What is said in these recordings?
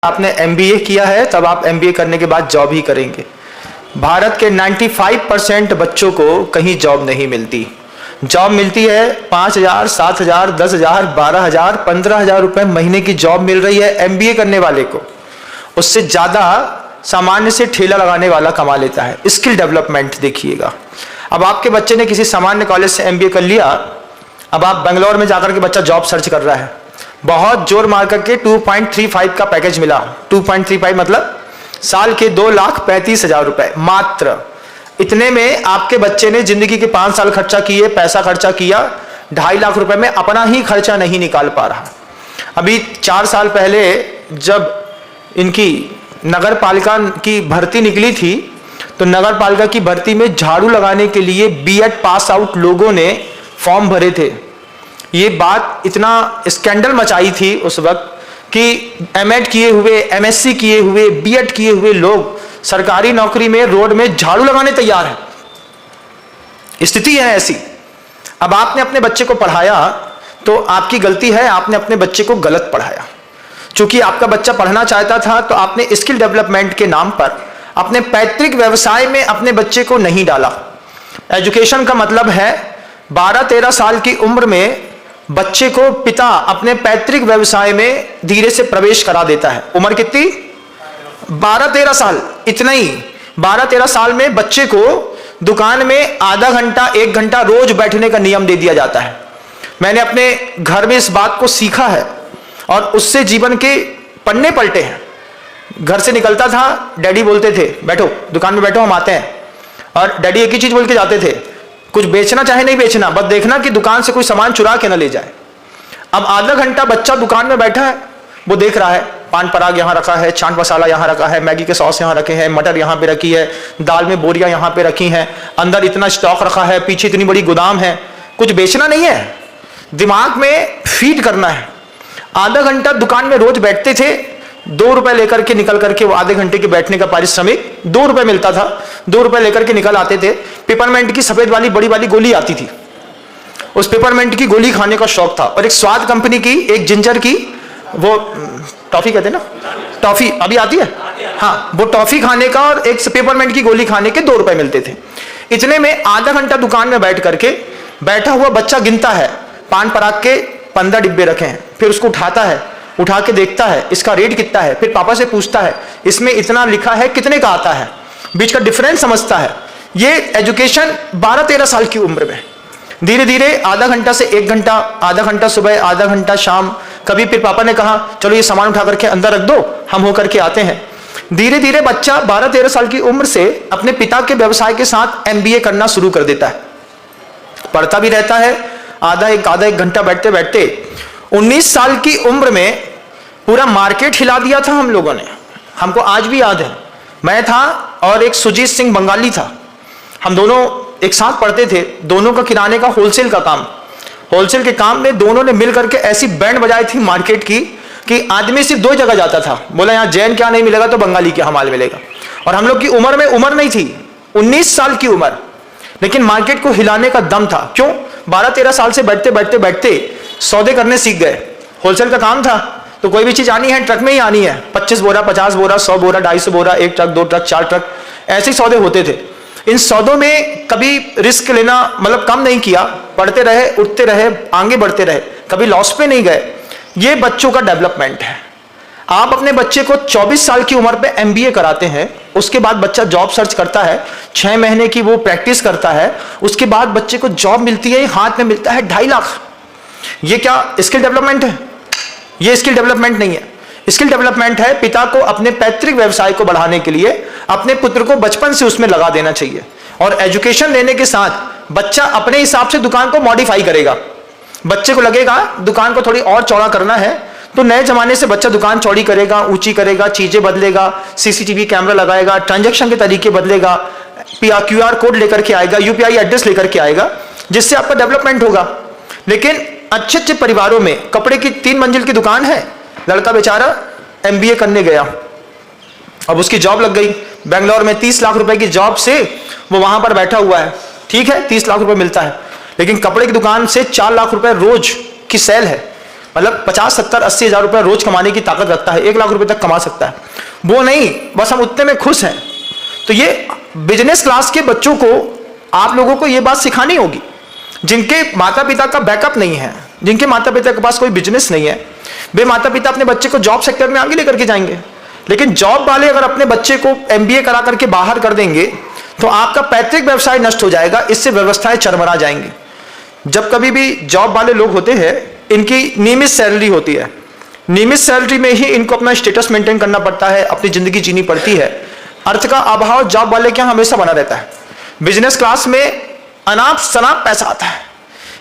आपने एमबीए किया है तब आप एमबीए करने के बाद जॉब ही करेंगे। भारत के 95% बच्चों को कहीं जॉब नहीं मिलती। जॉब मिलती है 5,000, 7,000, 10,000, 12,000, 15,000 रुपए महीने की जॉब मिल रही है एमबीए करने वाले को। उससे ज़्यादा सामान्य से ठेला लगाने वाला कमा लेता है। स्किल डेवलपमेंट देखिएगा। अब आपके बच्चे ने किसी सामान्य कॉलेज से एमबीए कर लिया, अब आप बेंगलोर में जाकर के बच्चा जॉब सर्च कर रहा है, बहुत जोर मार करके 2.35 का पैकेज मिला। 2.35 मतलब साल के 2,35,000 रुपए मात्र। इतने में आपके बच्चे ने जिंदगी के 5 साल खर्चा किए, पैसा खर्चा किया, 2.5 लाख रुपए में अपना ही खर्चा नहीं निकाल पा रहा। अभी 4 साल पहले जब इनकी नगर पालिका की भर्ती निकली थी तो नगर पालिका की भर्ती में झाड़ू लगाने के लिए बीएड पास आउट लोगों ने फॉर्म भरे थे। ये बात इतना स्कैंडल मचाई थी उस वक्त कि एमएड किए हुए, एमएससी किए हुए, बीएड किए हुए लोग सरकारी नौकरी में रोड में झाड़ू लगाने तैयार हैं। स्थिति है ऐसी। अब आपने अपने बच्चे को पढ़ाया तो आपकी गलती है, आपने अपने बच्चे को गलत पढ़ाया। चूंकि आपका बच्चा पढ़ना चाहता था तो आपने स्किल डेवलपमेंट के नाम पर अपने पैतृक व्यवसाय में अपने बच्चे को नहीं डाला। एजुकेशन का मतलब है 12-13 साल की उम्र में बच्चे को पिता अपने पैतृक व्यवसाय में धीरे से प्रवेश करा देता है। उम्र कितनी? 12-13 साल। इतना ही 12-13 साल में बच्चे को दुकान में आधा घंटा 1 घंटा रोज बैठने का नियम दे दिया जाता है। मैंने अपने घर में इस बात को सीखा है और उससे जीवन के पन्ने पलटे हैं। घर से निकलता था, डैडी बोलते थे बैठो दुकान में बैठो हम आते हैं, और डैडी एक ही चीज बोल के जाते थे, कुछ बेचना चाहे नहीं बेचना, बस देखना कि दुकान से कोई सामान चुरा के ना ले जाए। अब आधा घंटा बच्चा दुकान में बैठा है, वो देख रहा है पान पराग यहाँ रखा है, चाट मसाला यहाँ रखा है, मैगी के सॉस यहाँ रखे हैं, मटर यहाँ पे रखी है, दाल में बोरियां यहाँ पे रखी हैं, अंदर इतना स्टॉक रखा है, पीछे इतनी बड़ी गोदाम है। कुछ बेचना नहीं है, दिमाग में फीड करना है। आधा घंटा दुकान में रोज बैठते थे, 2 रुपए लेकर के निकल करके, वो आधे घंटे के बैठने का पारिश्रमिक 2 रुपए मिलता था, 2 रुपए लेकर के निकल आते थे। पेपरमेंट की सफेद वाली बड़ी वाली गोली आती थी, उस पेपरमेंट की गोली खाने का शौक था। और एक स्वाद कंपनी की एक जिंजर की वो टॉफी कहते हैं ना, टॉफी अभी आती है, हाँ, वो टॉफी खाने का और एक पेपरमेंट की गोली खाने के 2 रुपए मिलते थे। इतने में आधा घंटा दुकान में बैठ करके बैठा हुआ बच्चा गिनता है, पान पराग के 15 डिब्बे रखे हैं, फिर उसको उठाता है, उठा के देखता है इसका रेट कितना है, फिर पापा से पूछता है इसमें इतना लिखा है कितने का आता है, बीच का डिफरेंस समझता है। ये एजुकेशन 12-13 साल की उम्र में धीरे धीरे आधा घंटा से 1 घंटा, आधा घंटा सुबह, आधा घंटा शाम, कभी फिर पापा ने कहा चलो ये सामान उठा करके अंदर रख दो हम हो करके आते हैं। धीरे धीरे बच्चा 12-13 साल की उम्र से अपने पिता के व्यवसाय के साथ एमबीए करना शुरू कर देता है, पढ़ता भी रहता है। आधा एक घंटा बैठते बैठते 19 साल की उम्र में पूरा मार्केट हिला दिया था हम लोगों ने। हमको आज भी याद है, मैं था और एक सुजीत सिंह बंगाली था, हम दोनों एक साथ पढ़ते थे। दोनों का किराने का होलसेल का काम, होलसेल के काम में दोनों ने मिल करके ऐसी बैंड बजाई थी मार्केट की कि आदमी सिर्फ 2 जगह जाता था, बोला यहाँ जैन क्या नहीं मिलेगा तो बंगाली क्या हमाल मिलेगा। और हम लोग की उम्र में उम्र नहीं थी, 19 साल की उम्र, लेकिन मार्केट को हिलाने का दम था। क्यों? 12-13 साल से बैठते बैठते बैठते सौदे करने सीख गए। होलसेल का काम था तो कोई भी चीज आनी है ट्रक में ही आनी है, 25 बोरा, 50 बोरा, 100 बोरा, 250 बोरा, 1 ट्रक, 2 ट्रक, 4 ट्रक, ऐसे सौदे होते थे। इन सौदों में कभी रिस्क लेना मतलब कम नहीं किया, पढ़ते रहे, उठते रहे, आगे बढ़ते रहे, कभी लॉस पे नहीं गए। ये बच्चों का डेवलपमेंट है। आप अपने बच्चे को 24 साल की उम्र पे एमबीए कराते हैं, उसके बाद बच्चा जॉब सर्च करता है, 6 महीने की वो प्रैक्टिस करता है, उसके बाद बच्चे को जॉब मिलती है, हाथ में मिलता है 2.5 लाख। ये क्या स्किल डेवलपमेंट है? ये स्किल डेवलपमेंट नहीं है। स्किल डेवलपमेंट है पिता को अपने पैतृक व्यवसाय को बढ़ाने के लिए अपने पुत्र को बचपन से उसमें लगा देना चाहिए। और एजुकेशन लेने के साथ बच्चा अपने हिसाब से दुकान को मॉडिफाई करेगा। बच्चे को लगेगा दुकान को थोड़ी और चौड़ा करना है तो नए जमाने से बच्चा दुकान चौड़ी करेगा, ऊंची करेगा, चीजें बदलेगा, सीसीटीवी कैमरा लगाएगा, ट्रांजैक्शन के तरीके बदलेगा, क्यूआर कोड लेकर के आएगा, यूपीआई एड्रेस लेकर के आएगा, जिससे आपका डेवलपमेंट होगा। लेकिन अच्छे अच्छे परिवारों में कपड़े की 3 मंजिल की दुकान है, लड़का बेचारा एमबीए करने गया, अब उसकी जॉब लग गई बेंगलोर में, 30 लाख रुपए की जॉब से वो वहां पर बैठा हुआ है। ठीक है, 30 लाख रुपए मिलता है, लेकिन कपड़े की दुकान से 4 लाख रुपए रोज की सेल है। मतलब 50, 70, 80 हजार रुपये रोज कमाने की ताकत रखता है, 1 लाख रुपए तक कमा सकता है। वो नहीं, बस हम उतने में खुश हैं। तो ये बिजनेस क्लास के बच्चों को आप लोगों को ये बात सिखानी होगी, जिनके माता पिता का बैकअप नहीं है, जिनके माता पिता के पास कोई बिजनेस नहीं है, वे माता पिता अपने बच्चे को जॉब सेक्टर में आगे लेकर के जाएंगे। लेकिन जॉब वाले अगर अपने बच्चे को MBA करा करके बाहर कर देंगे तो आपका पैतृक व्यवसाय नष्ट हो जाएगा, इससे व्यवस्थाएं चरमरा जाएंगी। जब कभी भी जॉब वाले लोग होते हैं, इनकी नियमित सैलरी होती है, नियमित सैलरी में ही इनको अपना स्टेटस मेंटेन करना पड़ता है, अपनी जिंदगी जीनी पड़ती है। अर्थ का अभाव जॉब वाले के यहाँ हमेशा बना रहता है। बिजनेस क्लास में अनाप शनाप पैसा आता है,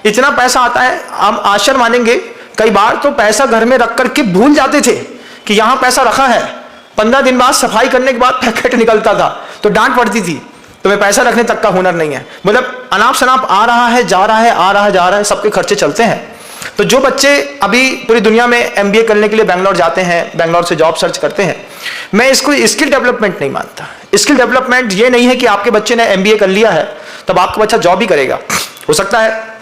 इतना पैसा आता है, हम आश्चर्य मानेंगे। कई बार तो पैसा घर में रख करके भूल जाते थे कि यहाँ पैसा रखा है। 15 दिन बाद सफाई करने के बाद पैकेट निकलता था तो डांट पड़ती थी, तुम्हें पैसा रखने तक का हुनर नहीं है। मतलब अनाप शनाप आ रहा है, जा रहा है, आ रहा है, जा रहा है, सबके खर्चे चलते हैं। तो जो बच्चे अभी पूरी दुनिया में MBA करने के लिए बैंगलोर जाते हैं, बैंगलोर से जॉब सर्च करते हैं, मैं इसको स्किल डेवलपमेंट नहीं मानता। स्किल डेवलपमेंट ये नहीं है कि आपके बच्चे ने MBA कर लिया है तब आपका बच्चा जॉब ही करेगा। हो सकता है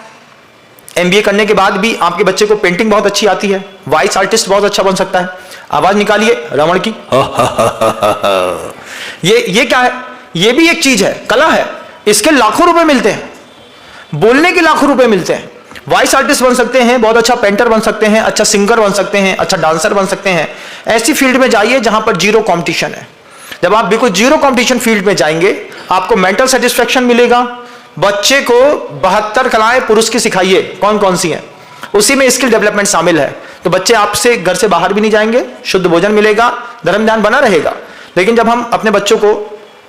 MBA करने के बाद भी आपके बच्चे को पेंटिंग बहुत अच्छी आती है, वॉइस आर्टिस्ट बहुत अच्छा बन सकता है। आवाज निकालिए रावण की। ये क्या है? ये भी एक चीज है, कला है। इसके लाखों रुपए मिलते हैं, बोलने के लाखों रुपए मिलते हैं। वॉइस आर्टिस्ट बन सकते हैं, बहुत अच्छा पेंटर बन सकते हैं, अच्छा सिंगर बन सकते हैं, अच्छा डांसर बन सकते हैं। ऐसी फील्ड में जाइए जहां पर जीरो कंपटीशन है। जब आप बिल्कुल जीरो कंपटीशन फील्ड में जाएंगे, आपको मेंटल सेटिस्फेक्शन मिलेगा। बच्चे को 72 कलाएं पुरुष की सिखाइए, कौन कौन सी हैं, उसी में स्किल डेवलपमेंट शामिल है। तो बच्चे आपसे घर से बाहर भी नहीं जाएंगे, शुद्ध भोजन मिलेगा, धर्म ध्यान बना रहेगा। लेकिन जब हम अपने बच्चों को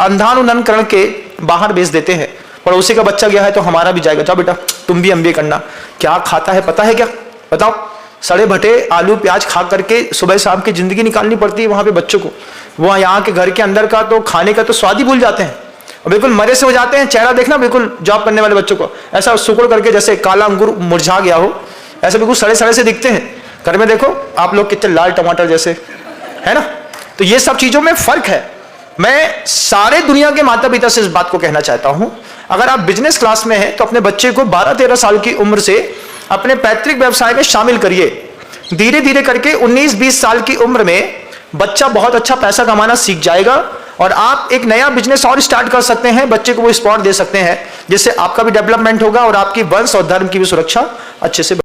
अंधान उन्नन करके बाहर भेज देते हैं, पड़ोसी का बच्चा गया है तो हमारा भी जाएगा, जाओ बेटा तुम भी MBA करना। क्या खाता है पता है क्या? बताओ, सड़े भटे आलू प्याज खा करके सुबह शाम की जिंदगी निकालनी पड़ती है वहां पे बच्चों को। वो यहाँ के घर के अंदर का तो खाने का तो स्वाद ही भूल जाते हैं, बिल्कुल मरे से हो जाते हैं। चेहरा देखना बिल्कुल जॉब करने वाले बच्चों को ऐसा सुकुड़ करके जैसे काला अंगूर मुरझा गया हो, ऐसे बिल्कुल सड़े सड़े से दिखते हैं। घर में देखो आप लोग कितने लाल टमाटर जैसे, है ना। तो ये सब चीजों में फर्क है। मैं सारे दुनिया के माता पिता से इस बात को कहना चाहता हूं, अगर आप बिजनेस क्लास में हैं तो अपने बच्चे को 12-13 साल की उम्र से अपने पैतृक व्यवसाय में शामिल करिए। धीरे धीरे करके 19-20 साल की उम्र में बच्चा बहुत अच्छा पैसा कमाना सीख जाएगा और आप एक नया बिजनेस और स्टार्ट कर सकते हैं। बच्चे को वो स्पॉट दे सकते हैं जिससे आपका भी डेवलपमेंट होगा और आपकी वंश और धर्म की भी सुरक्षा अच्छे से